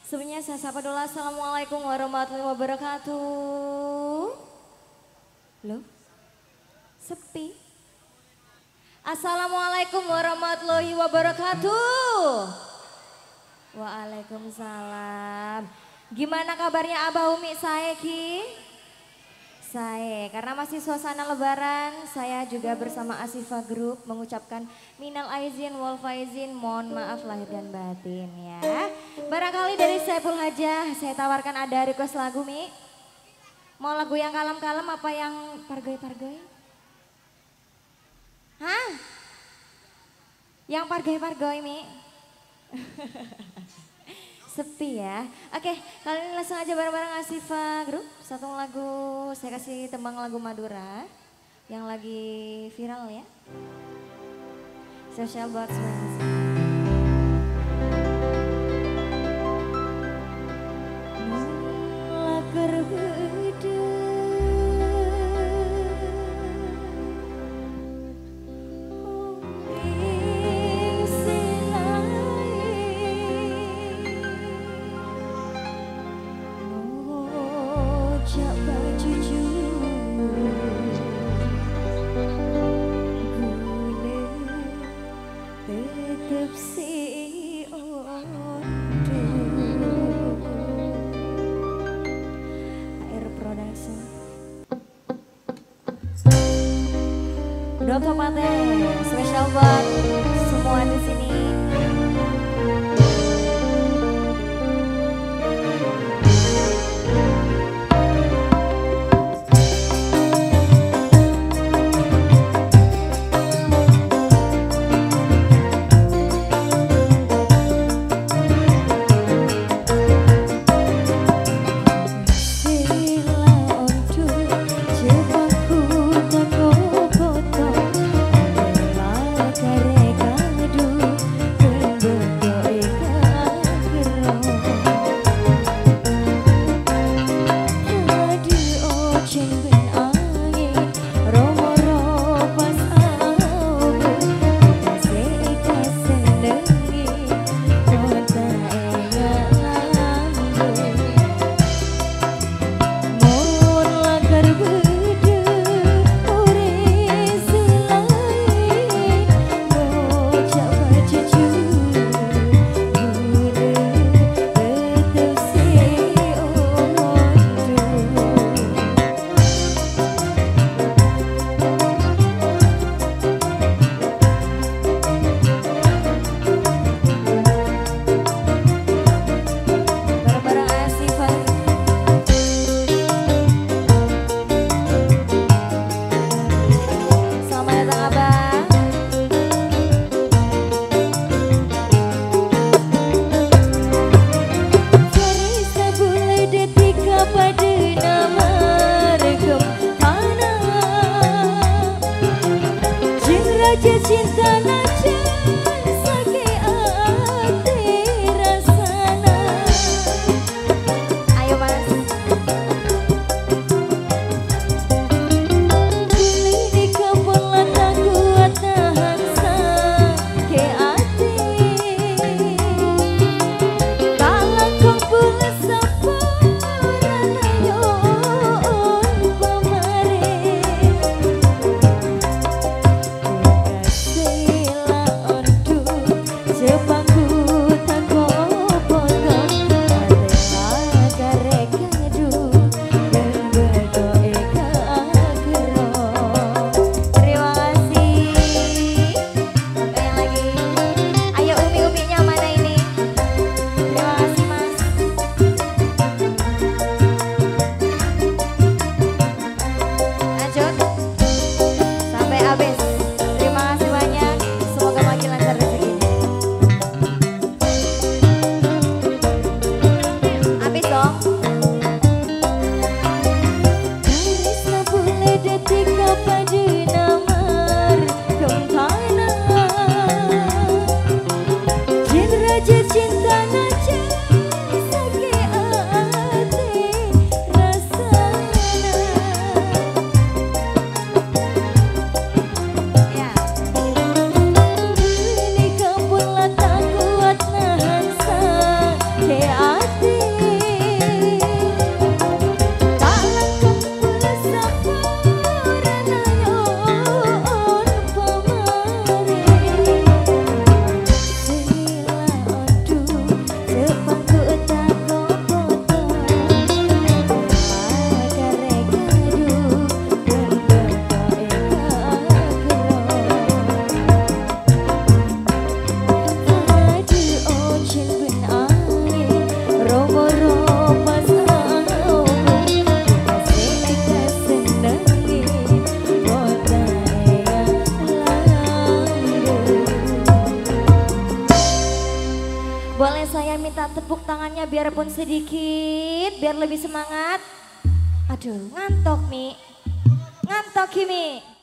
Sebelumnya saya sapa dulu, Assalamualaikum warahmatullahi wabarakatuh. Loh? Sepi. Assalamualaikum warahmatullahi wabarakatuh. Waalaikumsalam. Gimana kabarnya Abah Umi saya Ki? Saya, karena masih suasana lebaran, saya juga bersama Asifa Group mengucapkan minal aizin wal faizin, mohon maaf lahir dan batin ya. Barangkali dari Saiful Hajah, saya tawarkan ada request lagu Mi. Mau lagu yang kalem-kalem apa yang pargoy-pargoy? Hah? Yang pargoy-pargoy Mi? Sepi ya. Oke, kali ini langsung aja bareng-bareng Asifa Group. Satu lagu, saya kasih tembang lagu Madura yang lagi viral ya. Spesial buat semuanya. Dr. Mate, spesial buat semua di sini. tepuk tangannya biarpun sedikit, biar lebih semangat. Aduh, ngantok Mi. Ngantok Kimi.